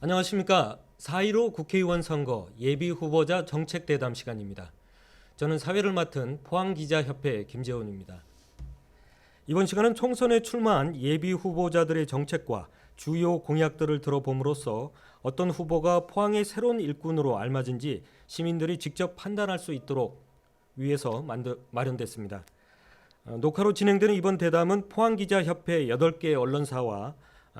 안녕하십니까. 4.15 국회의원 선거 예비후보자 정책대담 시간입니다. 저는 사회를 맡은 포항기자협회 김재훈입니다. 이번 시간은 총선에 출마한 예비후보자들의 정책과 주요 공약들을 들어봄으로써 어떤 후보가 포항의 새로운 일꾼으로 알맞은지 시민들이 직접 판단할 수 있도록 위해서 마련됐습니다. 녹화로 진행되는 이번 대담은 포항기자협회 8개 언론사와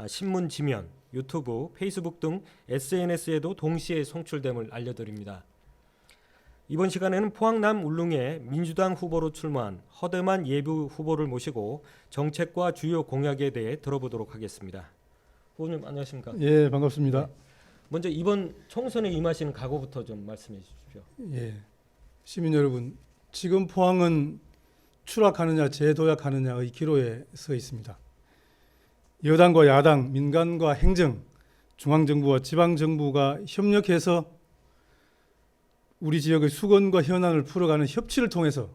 신문 지면, 유튜브, 페이스북 등 SNS에도 동시에 송출됨을 알려드립니다. 이번 시간에는 포항남 울릉의 민주당 후보로 출마한 허대만 예비 후보를 모시고 정책과 주요 공약에 대해 들어보도록 하겠습니다. 후보님 안녕하십니까? 예, 반갑습니다. 네. 먼저 이번 총선에 임하시는 각오부터 좀 말씀해 주십시오. 예, 시민 여러분, 지금 포항은 추락하느냐 재도약하느냐의 기로에 서 있습니다. 여당과 야당, 민간과 행정, 중앙정부와 지방정부가 협력해서 우리 지역의 수건과 현안을 풀어가는 협치를 통해서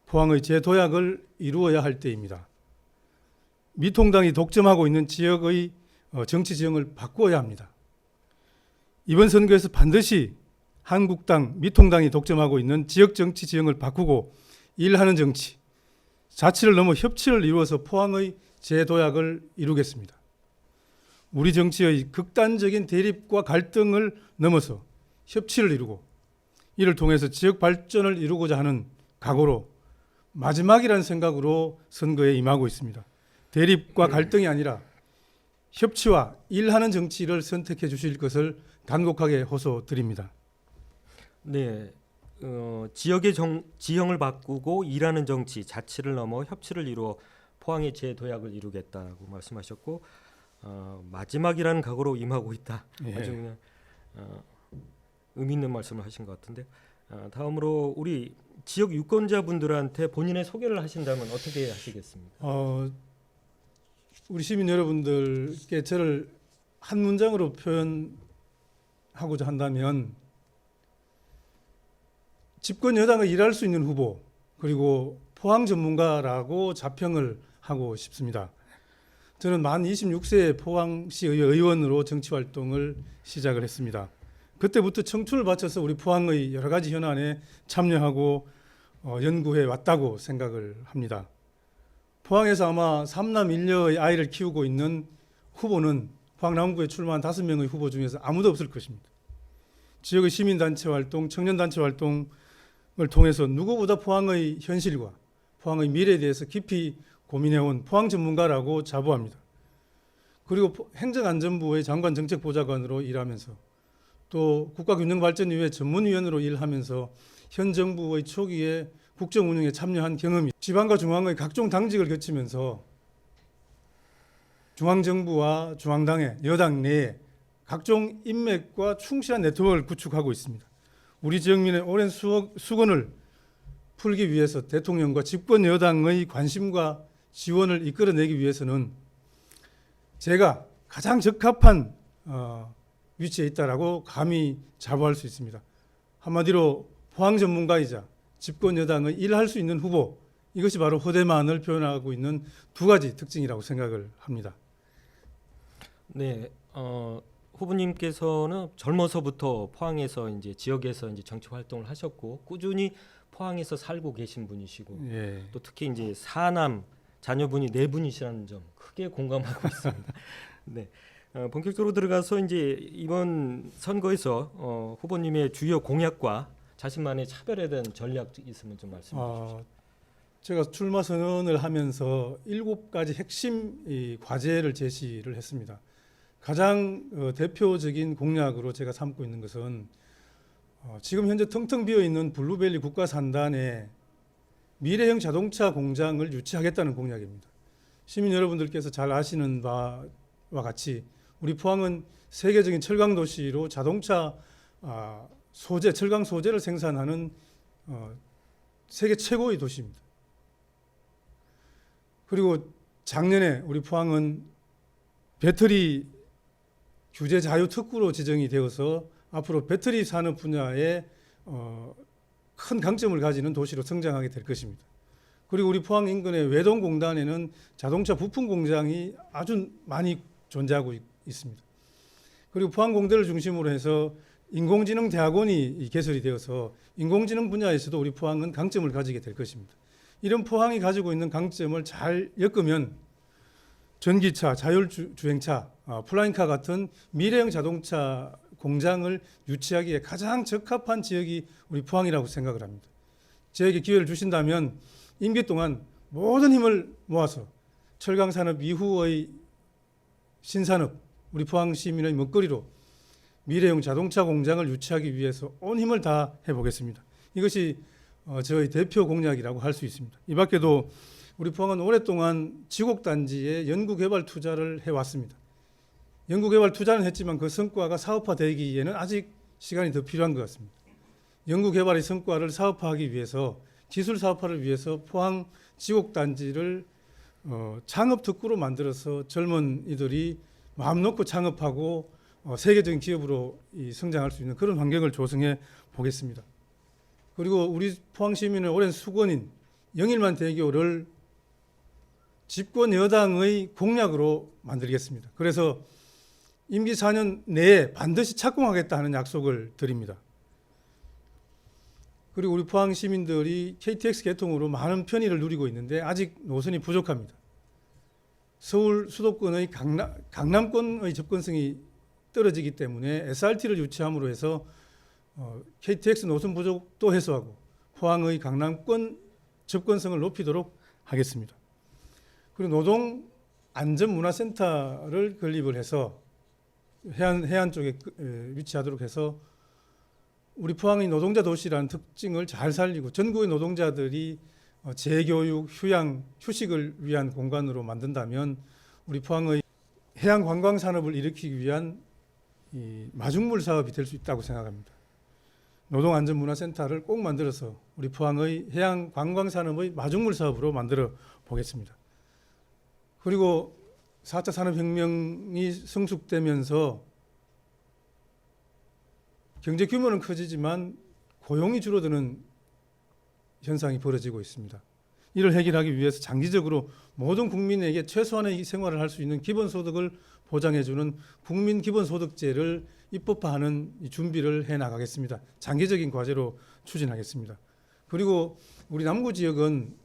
포항의 재도약을 이루어야 할 때입니다. 미통당이 독점하고 있는 지역의 정치 지형을 바꾸어야 합니다. 이번 선거에서 반드시 한국당, 미통당이 독점하고 있는 지역 정치 지형을 바꾸고 일하는 정치, 자치를 넘어 협치를 이루어서 포항의 재도약을 이루겠습니다. 우리 정치의 극단적인 대립과 갈등을 넘어서 협치를 이루고 이를 통해서 지역 발전을 이루고자 하는 각오로 마지막이라는 생각으로 선거에 임하고 있습니다. 대립과 갈등이 아니라 협치와 일하는 정치를 선택해 주실 것을 간곡하게 호소드립니다. 네, 지역의 지형을 바꾸고 일하는 정치, 자치를 넘어 협치를 이루어 포항의 재도약을 이루겠다고 말씀하셨고 마지막이라는 각오로 임하고 있다. 예. 아주 그냥 의미 있는 말씀을 하신 것 같은데 다음으로 우리 지역 유권자분들한테 본인의 소개를 하신다면 어떻게 하시겠습니까? 우리 시민 여러분들께 저를 한 문장으로 표현하고자 한다면 집권 여당을 일할 수 있는 후보 그리고 포항 전문가라고 자평을 하고 싶습니다. 저는 만 26세에 포항시의 의원으로 정치활동을 시작을 했습니다. 그때부터 청춘을 바쳐서 우리 포항의 여러 가지 현안에 참여하고 연구해 왔다고 생각을 합니다. 포항에서 아마 3남 1녀의 아이를 키우고 있는 후보는 포항 남구에 출마한 5명의 후보 중에서 아무도 없을 것입니다. 지역의 시민단체 활동, 청년단체 활동을 통해서 누구보다 포항의 현실과 포항의 미래에 대해서 깊이 고민해온 포항 전문가라고 자부합니다. 그리고 행정안전부의 장관정책보좌관으로 일하면서 또 국가균형발전위원회 전문위원으로 일하면서 현 정부의 초기에 국정운영에 참여한 경험이 지방과 중앙의 각종 당직을 거치면서 중앙정부와 중앙당의 여당 내에 각종 인맥과 충실한 네트워크를 구축하고 있습니다. 우리 지역민의 오랜 수건을 풀기 위해서 대통령과 집권 여당의 관심과 지원을 이끌어내기 위해서는 제가 가장 적합한 위치에 있다라고 감히 자부할 수 있습니다. 한마디로 포항 전문가이자 집권 여당의 일할 수 있는 후보, 이것이 바로 허대만을 표현하고 있는 두 가지 특징이라고 생각을 합니다. 네, 후보님께서는 젊어서부터 포항에서 이제 지역에서 이제 정치 활동을 하셨고 꾸준히 포항에서 살고 계신 분이시고 예. 또 특히 이제 사남 자녀분이 4분이시라는 점 크게 공감하고 있습니다. 네, 본격적으로 들어가서 이제 이번 선거에서 후보님의 주요 공약과 자신만의 차별화된 전략 있으면 좀 말씀해 주십시오. 제가 출마 선언을 하면서 7가지 핵심 과제를 제시를 했습니다. 가장 대표적인 공약으로 제가 삼고 있는 것은 지금 현재 텅텅 비어있는 블루밸리 국가산단에 미래형 자동차 공장을 유치하겠다는 공약입니다. 시민 여러분들께서 잘 아시는 바와 같이 우리 포항은 세계적인 철강 도시로 자동차 소재, 철강 소재를 생산하는 세계 최고의 도시입니다. 그리고 작년에 우리 포항은 배터리 규제 자유 특구로 지정이 되어서 앞으로 배터리 산업 분야에 큰 강점을 가지는 도시로 성장하게 될 것입니다. 그리고 우리 포항 인근의 외동공단에는 자동차 부품 공장이 아주 많이 존재하고 있습니다. 그리고 포항공대를 중심으로 해서 인공지능 대학원이 개설이 되어서 인공지능 분야에서도 우리 포항은 강점을 가지게 될 것입니다. 이런 포항이 가지고 있는 강점을 잘 엮으면 전기차, 자율주행차, 플라잉카 같은 미래형 자동차 공장을 유치하기에 가장 적합한 지역이 우리 포항이라고 생각을 합니다. 저에게 기회를 주신다면 임기 동안 모든 힘을 모아서 철강산업 이후의 신산업, 우리 포항 시민의 먹거리로 미래형 자동차 공장을 유치하기 위해서 온 힘을 다 해보겠습니다. 이것이 저희 대표 공약이라고 할 수 있습니다. 이 밖에도 우리 포항은 오랫동안 지곡단지에 연구개발 투자를 해왔습니다. 연구개발 투자는 했지만 그 성과가 사업화되기에는 아직 시간이 더 필요한 것 같습니다. 연구개발의 성과를 사업화하기 위해서, 기술 사업화를 위해서 포항 지곡단지를 창업특구로 만들어서 젊은 이들이 마음 놓고 창업하고 세계적인 기업으로 성장할 수 있는 그런 환경을 조성해 보겠습니다. 그리고 우리 포항 시민의 오랜 수건인 영일만 대교를 집권 여당의 공약으로 만들겠습니다. 그래서 임기 4년 내에 반드시 착공하겠다는 약속을 드립니다. 그리고 우리 포항 시민들이 KTX 개통으로 많은 편의를 누리고 있는데 아직 노선이 부족합니다. 서울 수도권의 강남권의 접근성이 떨어지기 때문에 SRT를 유치함으로 해서 KTX 노선 부족도 해소하고 포항의 강남권 접근성을 높이도록 하겠습니다. 그리고 노동 안전문화센터를 건립을 해서 해안 쪽에 위치하도록 해서 우리 포항의 노동자 도시라는 특징을 잘 살리고 전국의 노동자들이 재교육, 휴양, 휴식을 위한 공간으로 만든다면 우리 포항의 해양 관광 산업을 일으키기 위한 이 마중물 사업이 될 수 있다고 생각합니다. 노동안전문화센터를 꼭 만들어서 우리 포항의 해양 관광 산업의 마중물 사업으로 만들어 보겠습니다. 그리고 4차 산업혁명이 성숙되면서 경제 규모는 커지지만 고용이 줄어드는 현상이 벌어지고 있습니다. 이를 해결하기 위해서 장기적으로 모든 국민에게 최소한의 생활을 할 수 있는 기본소득을 보장해주는 국민기본소득제를 입법화하는 준비를 해나가겠습니다. 장기적인 과제로 추진하겠습니다. 그리고 우리 남구 지역은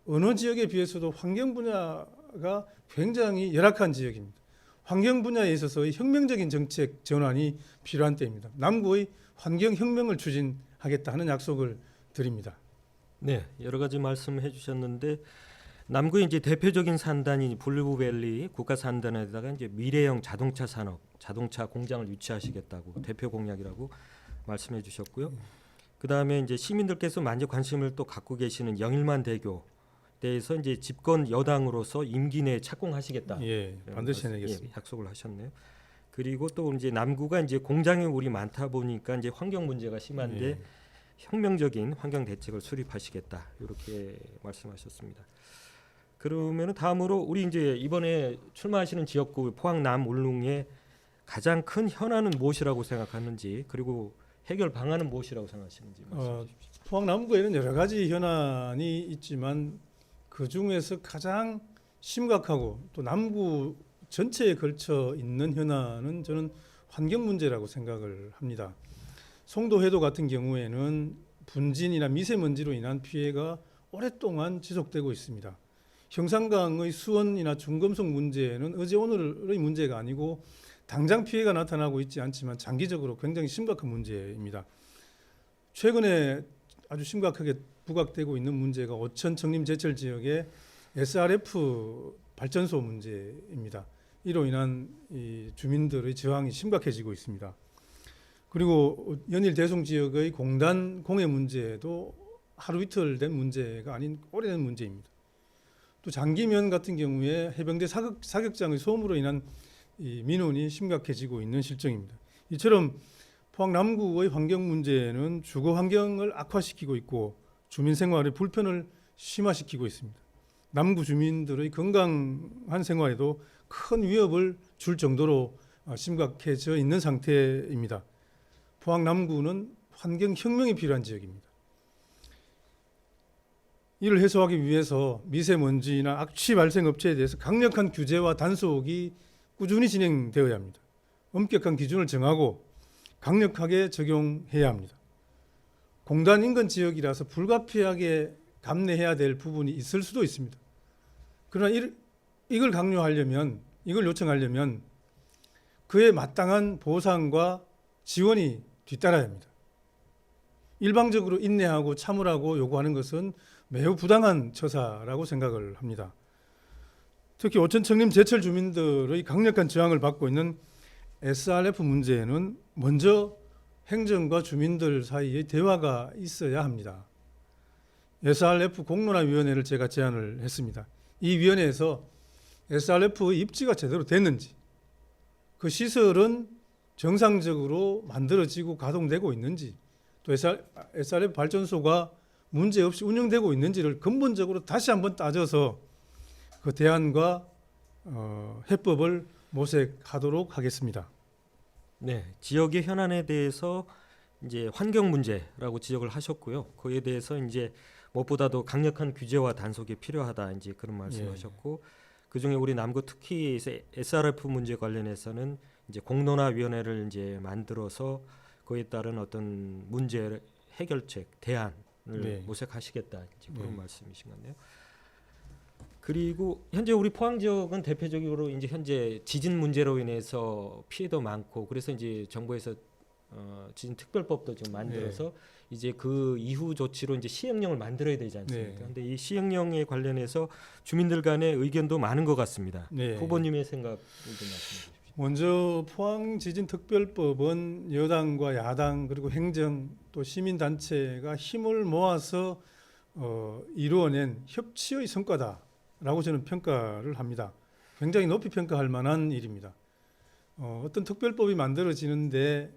어느 지역에 비해서도 환경 분야가 굉장히 열악한 지역입니다. 환경 분야에 있어서의 혁명적인 정책 전환이 필요한 때입니다. 남구의 환경혁명을 추진하겠다 하는 약속을 드립니다. 네, 여러 가지 말씀해 주셨는데 남구의 이제 대표적인 산단이 블루밸리 국가 산단에다가 이제 미래형 자동차 산업, 자동차 공장을 유치하시겠다고 대표 공약이라고 말씀해 주셨고요. 그다음에 이제 시민들께서 많이 관심을 또 갖고 계시는 영일만 대교 대해서 이제 집권 여당으로서 임기 내에 착공하시겠다. 예, 반드시 해내겠습니다. 예, 약속을 하셨네요. 그리고 또 이제 남구가 이제 공장이 우리 많다 보니까 이제 환경 문제가 심한데 예. 혁명적인 환경 대책을 수립하시겠다. 이렇게 말씀하셨습니다. 그러면 다음으로 우리 이제 이번에 출마하시는 지역구 포항 남 울릉의 가장 큰 현안은 무엇이라고 생각하는지 그리고 해결 방안은 무엇이라고 생각하시는지 말씀해 주십시오. 포항 남구에는 여러 가지 현안이 있지만 그 중에서 가장 심각하고 또 남구 전체에 걸쳐 있는 현안은 저는 환경 문제라고 생각을 합니다. 송도 해도 같은 경우에는 분진이나 미세먼지로 인한 피해가 오랫동안 지속되고 있습니다. 형산강의 수원이나 중금속 문제는 어제 오늘의 문제가 아니고 당장 피해가 나타나고 있지 않지만 장기적으로 굉장히 심각한 문제입니다. 최근에 아주 심각하게 부각되고 있는 문제가 오천 청림 제철 지역의 SRF 발전소 문제입니다. 이로 인한 이 주민들의 저항이 심각해지고 있습니다. 그리고 연일 대송 지역의 공단 공해 문제도 하루 이틀 된 문제가 아닌 오래된 문제입니다. 또 장기면 같은 경우에 해병대 사격장의 소음으로 인한 이 민원이 심각해지고 있는 실정입니다. 이처럼 포항 남구의 환경 문제는 주거 환경을 악화시키고 있고 주민 생활의 불편을 심화시키고 있습니다. 남구 주민들의 건강한 생활에도 큰 위협을 줄 정도로 심각해져 있는 상태입니다. 포항 남구는 환경 혁명이 필요한 지역입니다. 이를 해소하기 위해서 미세먼지나 악취 발생 업체에 대해서 강력한 규제와 단속이 꾸준히 진행되어야 합니다. 엄격한 기준을 정하고 강력하게 적용해야 합니다. 공단 인근 지역이라서 불가피하게 감내해야 될 부분이 있을 수도 있습니다. 그러나 이걸 강요하려면, 이걸 요청하려면 그에 마땅한 보상과 지원이 뒤따라야 합니다. 일방적으로 인내하고 참으라고 요구하는 것은 매우 부당한 처사라고 생각을 합니다. 특히 오천 청림 제철 주민들의 강력한 저항을 받고 있는 SRF 문제에는 먼저 행정과 주민들 사이에 대화가 있어야 합니다. SRF 공론화위원회를 제가 제안을 했습니다. 이 위원회에서 SRF의 입지가 제대로 됐는지, 그 시설은 정상적으로 만들어지고 가동되고 있는지, 또 SRF 발전소가 문제없이 운영되고 있는지를 근본적으로 다시 한번 따져서 그 대안과 해법을 모색하도록 하겠습니다. 네, 지역의 현안에 대해서 이제 환경 문제라고 지적을 하셨고요. 그에 대해서 이제 무엇보다도 강력한 규제와 단속이 필요하다, 이제 그런 말씀하셨고, 그 중에 우리 남구 특히 SRF 문제 관련해서는 이제 공론화위원회를 이제 만들어서 그에 따른 어떤 문제 해결책, 대안을 모색하시겠다, 이제 그런 말씀이신 건데요. 그리고 현재 우리 포항 지역은 대표적으로 이제 현재 지진 문제로 인해서 피해도 많고, 그래서 이제 정부에서 지진 특별법도 좀 만들어서 이제 그 이후 조치로 이제 시행령을 만들어야 되지 않습니까? 그런데 이 시행령에 관련해서 주민들 간의 의견도 많은 것 같습니다. 후보님의 생각 좀 말씀해 주십시오. 먼저 포항 지진 특별법은 여당과 야당 그리고 행정 또 시민 단체가 힘을 모아서 이루어낸 협치의 성과다라고 저는 평가를 합니다. 굉장히 높이 평가할 만한 일입니다. 어떤 특별법이 만들어지는데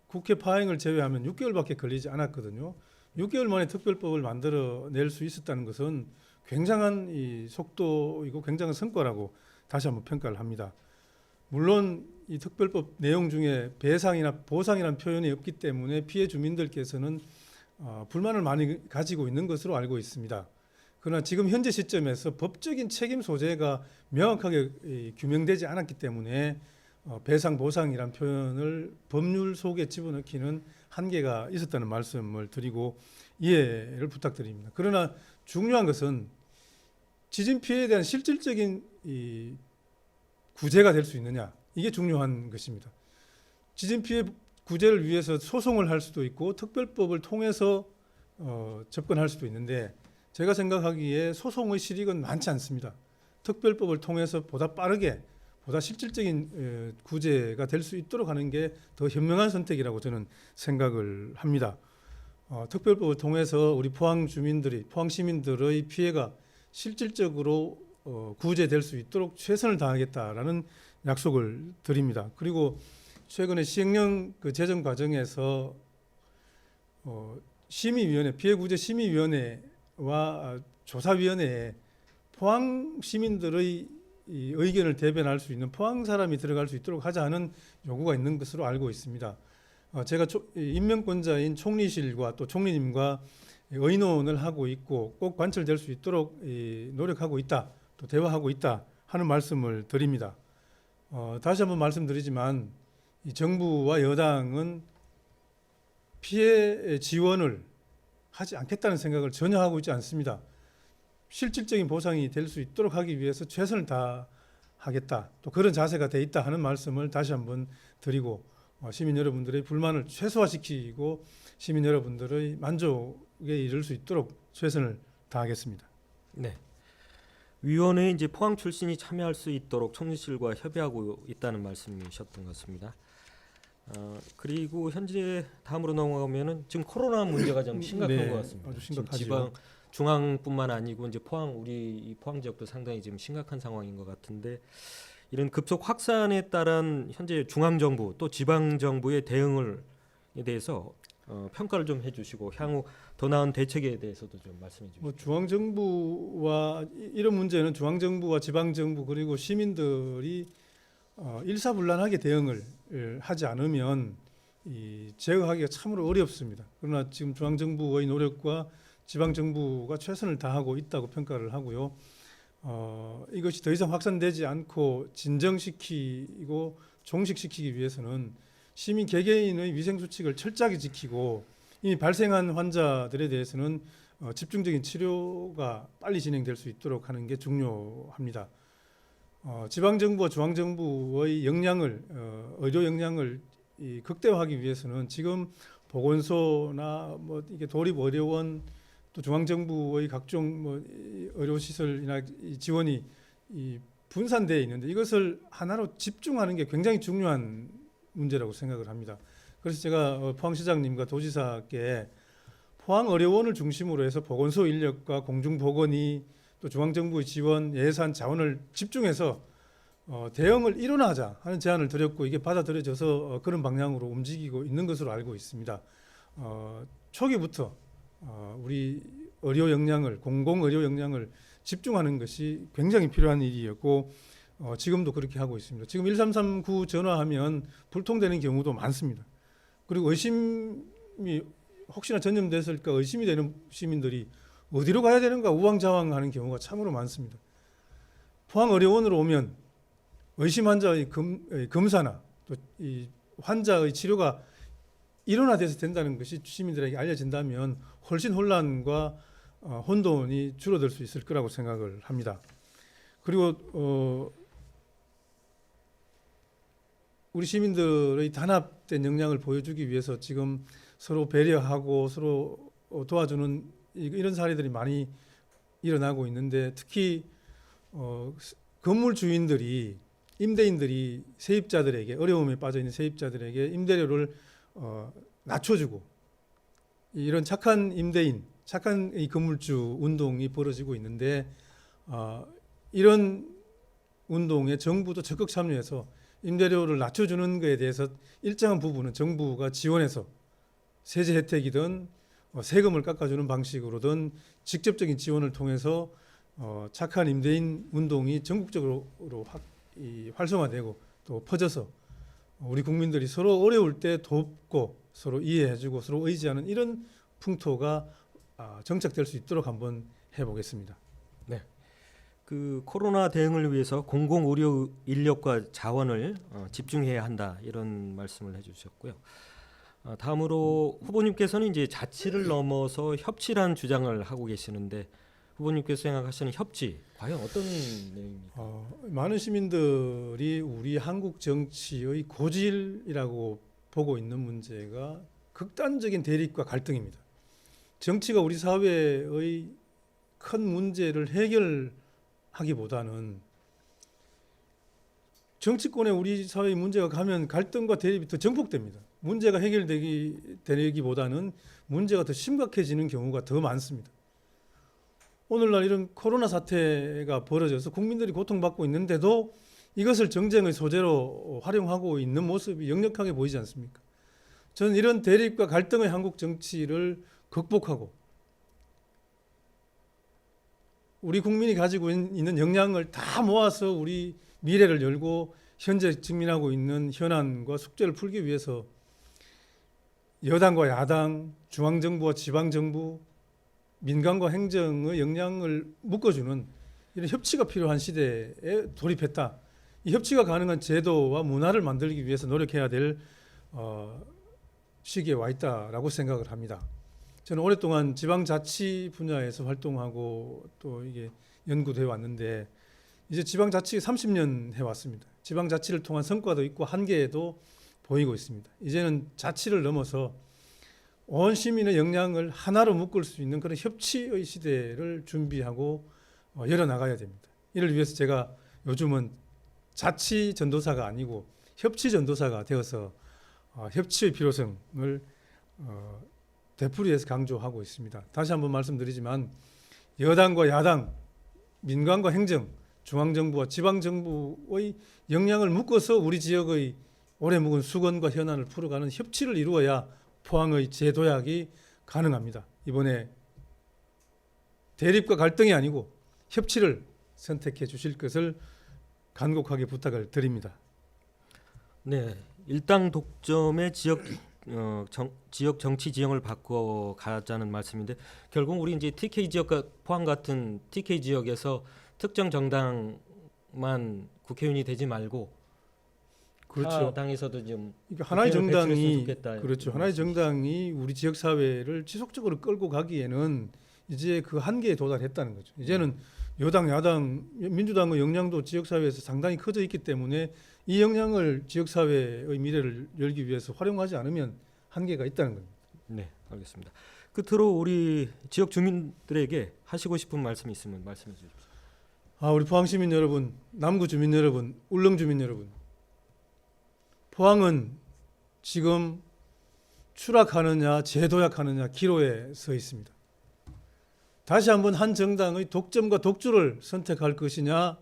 국회 파행을 제외하면 6개월밖에 걸리지 않았거든요. 6개월 만에 특별법을 만들어낼 수 있었다는 것은 굉장한 이 속도이고 굉장한 성과라고 다시 한번 평가를 합니다. 물론 이 특별법 내용 중에 배상이나 보상이라는 표현이 없기 때문에 피해 주민들께서는 불만을 많이 가지고 있는 것으로 알고 있습니다. 그러나 지금 현재 시점에서 법적인 책임 소재가 명확하게 규명되지 않았기 때문에 배상 보상이란 표현을 법률 속에 집어넣기는 한계가 있었다는 말씀을 드리고 이해를 부탁드립니다. 그러나 중요한 것은 지진 피해에 대한 실질적인 이 구제가 될 수 있느냐, 이게 중요한 것입니다. 지진 피해 구제를 위해서 소송을 할 수도 있고 특별법을 통해서 접근할 수도 있는데, 제가 생각하기에 소송의 실익은 많지 않습니다. 특별법을 통해서 보다 빠르게 보다 실질적인 구제가 될 수 있도록 하는 게 더 현명한 선택이라고 저는 생각을 합니다. 특별법을 통해서 우리 포항 주민들이, 포항 시민들의 피해가 실질적으로 구제될 수 있도록 최선을 다하겠다라는 약속을 드립니다. 그리고 최근에 시행령 그 제정 과정에서 심의위원회, 피해구제 심의위원회와 조사위원회에 포항 시민들의 이 의견을 대변할 수 있는 포항 사람이 들어갈 수 있도록 하자 하는 요구가 있는 것으로 알고 있습니다. 제가 임명권자인 총리실과 또 총리님과 의논을 하고 있고 꼭 관철될 수 있도록 노력하고 있다, 또 대화하고 있다 하는 말씀을 드립니다. 다시 한번 말씀드리지만 이 정부와 여당은 피해 지원을 하지 않겠다는 생각을 전혀 하고 있지 않습니다. 실질적인 보상이 될 수 있도록 하기 위해서 최선을 다하겠다, 또 그런 자세가 돼 있다 하는 말씀을 다시 한번 드리고 시민 여러분들의 불만을 최소화시키고 시민 여러분들의 만족에 이를 수 있도록 최선을 다하겠습니다. 네. 위원회에 이제 포항 출신이 참여할 수 있도록 총리실과 협의하고 있다는 말씀이셨던 것 같습니다. 그리고 현재 다음으로 넘어가면은 지금 코로나 문제가 좀 심각한 것 같습니다. 아주 심각하죠. 지방 중앙뿐만 아니고 이제 우리 이 포항 지역도 상당히 지금 심각한 상황인 것 같은데, 이런 급속 확산에 따른 현재 중앙 정부 또 지방 정부의 대응에 대해서 평가를 좀 해주시고 향후 더 나은 대책에 대해서도 좀 말씀해 주시죠. 중앙 정부와 이런 문제는 중앙 정부와 지방 정부 그리고 시민들이 일사불란하게 대응을 하지 않으면 제어하기가 참으로 어렵습니다. 그러나 지금 중앙 정부의 노력과 지방 정부가 최선을 다하고 있다고 평가를 하고요. 이것이 더 이상 확산되지 않고 진정시키고 종식시키기 위해서는 시민 개개인의 위생 수칙을 철저하게 지키고 이미 발생한 환자들에 대해서는 집중적인 치료가 빨리 진행될 수 있도록 하는 게 중요합니다. 지방 정부와 중앙 정부의 역량을 의료 역량을 극대화하기 위해서는 지금 보건소나 뭐 이게 도립의료원 또 중앙 정부의 각종 뭐 의료 시설이나 지원이 분산되어 있는데 이것을 하나로 집중하는 게 굉장히 중요한 문제라고 생각을 합니다. 그래서 제가 포항시장님과 도지사께 포항의료원을 중심으로 해서 보건소 인력과 공중보건이 또 중앙정부의 지원, 예산, 자원을 집중해서 대응을 일원화하자 하는 제안을 드렸고 이게 받아들여져서 그런 방향으로 움직이고 있는 것으로 알고 있습니다. 초기부터 우리 의료 역량을 공공의료 역량을 집중하는 것이 굉장히 필요한 일이었고 지금도 그렇게 하고 있습니다. 지금 1339 전화하면 불통되는 경우도 많습니다. 그리고 의심이 혹시나 전염됐을까 의심이 되는 시민들이 어디로 가야 되는가 우왕좌왕하는 경우가 참으로 많습니다. 포항의료원으로 오면 의심 환자의 검사나 또 이 환자의 치료가 일원화돼서 된다는 것이 시민들에게 알려진다면 훨씬 혼란과 혼돈이 줄어들 수 있을 거라고 생각을 합니다. 그리고 우리 시민들의 단합된 역량을 보여주기 위해서 지금 서로 배려하고 서로 도와주는 이런 사례들이 많이 일어나고 있는데 특히 건물 주인들이 임대인들이 세입자들에게 어려움에 빠져 있는 세입자들에게 임대료를 낮춰주고 이런 착한 임대인, 착한 이 건물주 운동이 벌어지고 있는데 이런 운동에 정부도 적극 참여해서 임대료를 낮춰주는 것에 대해서 일정한 부분은 정부가 지원해서 세제 혜택이든 세금을 깎아주는 방식으로든 직접적인 지원을 통해서 착한 임대인 운동이 전국적으로 활성화되고 또 퍼져서 우리 국민들이 서로 어려울 때 돕고 서로 이해해주고 서로 의지하는 이런 풍토가 정착될 수 있도록 한번 해보겠습니다. 네. 그 코로나 대응을 위해서 공공 의료 인력과 자원을 집중해야 한다 이런 말씀을 해주셨고요. 다음으로 후보님께서는 이제 자치를 넘어서 협치라는 주장을 하고 계시는데 후보님께서 생각하시는 협치 과연 어떤 내용입니까? 많은 시민들이 우리 한국 정치의 고질이라고 보고 있는 문제가 극단적인 대립과 갈등입니다. 정치가 우리 사회의 큰 문제를 해결하기보다는 정치권에 우리 사회의 문제가 가면 갈등과 대립이 더 증폭됩니다. 문제가 해결되기보다는 문제가 더 심각해지는 경우가 더 많습니다. 오늘날 이런 코로나 사태가 벌어져서 국민들이 고통받고 있는데도 이것을 정쟁의 소재로 활용하고 있는 모습이 역력하게 보이지 않습니까? 저는 이런 대립과 갈등의 한국 정치를 극복하고 우리 국민이 가지고 있는 역량을 다 모아서 우리 미래를 열고 현재 직면하고 있는 현안과 숙제를 풀기 위해서 여당과 야당, 중앙정부와 지방정부, 민간과 행정의 역량을 묶어주는 이런 협치가 필요한 시대에 돌입했다. 이 협치가 가능한 제도와 문화를 만들기 위해서 노력해야 될 시기에 와 있다라고 생각을 합니다. 저는 오랫동안 지방자치 분야에서 활동하고 또 이게 연구돼 왔는데 이제 지방자치 30년 해왔습니다. 지방자치를 통한 성과도 있고 한계도 보이고 있습니다. 이제는 자치를 넘어서 온 시민의 역량을 하나로 묶을 수 있는 그런 협치의 시대를 준비하고 열어나가야 됩니다. 이를 위해서 제가 요즘은 자치 전도사가 아니고 협치 전도사가 되어서 협치의 필요성을 되풀이해서 강조하고 있습니다. 다시 한번 말씀드리지만 여당과 야당, 민간과 행정, 중앙정부와 지방정부의 역량을 묶어서 우리 지역의 오래 묵은 수건과 현안을 풀어가는 협치를 이루어야 포항의 재도약이 가능합니다. 이번에 대립과 갈등이 아니고 협치를 선택해 주실 것을 간곡하게 부탁을 드립니다. 네, 일당 독점의 지역 정치 지형을 바꿔 가자는 말씀인데 결국 우리 이제 TK 지역과 포항 같은 TK 지역에서 특정 정당만 국회의원이 되지 말고 그렇죠. 당에서도 좀 그러니까 하나의 국회의원을 정당이 배출했으면 좋겠다. 그렇죠. 하나의 정당이 우리 지역 사회를 지속적으로 끌고 가기에는 이제 그 한계에 도달했다는 거죠. 이제는 여당, 야당, 민주당의 역량도 지역 사회에서 상당히 커져 있기 때문에 이 역량을 지역 사회의 미래를 열기 위해서 활용하지 않으면 한계가 있다는 겁니다. 네, 알겠습니다. 끝으로 우리 지역 주민들에게 하시고 싶은 말씀이 있으면 말씀해 주십시오. 우리 포항 시민 여러분, 남구 주민 여러분, 울릉 주민 여러분, 포항은 지금 추락하느냐 재도약하느냐 기로에 서 있습니다. 다시 한번 한 정당의 독점과 독주를 선택할 것이냐,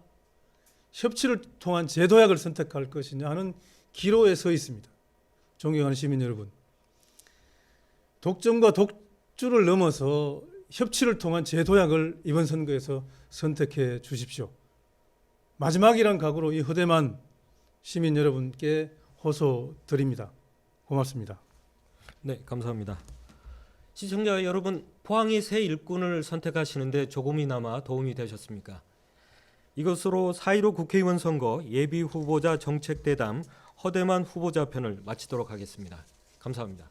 협치를 통한 재도약을 선택할 것이냐 하는 기로에 서 있습니다. 존경하는 시민 여러분, 독점과 독주를 넘어서 협치를 통한 재도약을 이번 선거에서 선택해 주십시오. 마지막이란 각오로 이 허대만 시민 여러분께 호소드립니다. 고맙습니다. 네, 감사합니다. 시청자 여러분, 포항이 새 일꾼을 선택하시는데 조금이나마 도움이 되셨습니까? 이것으로 4.15 국회의원 선거 예비 후보자 정책대담 허대만 후보자 편을 마치도록 하겠습니다. 감사합니다.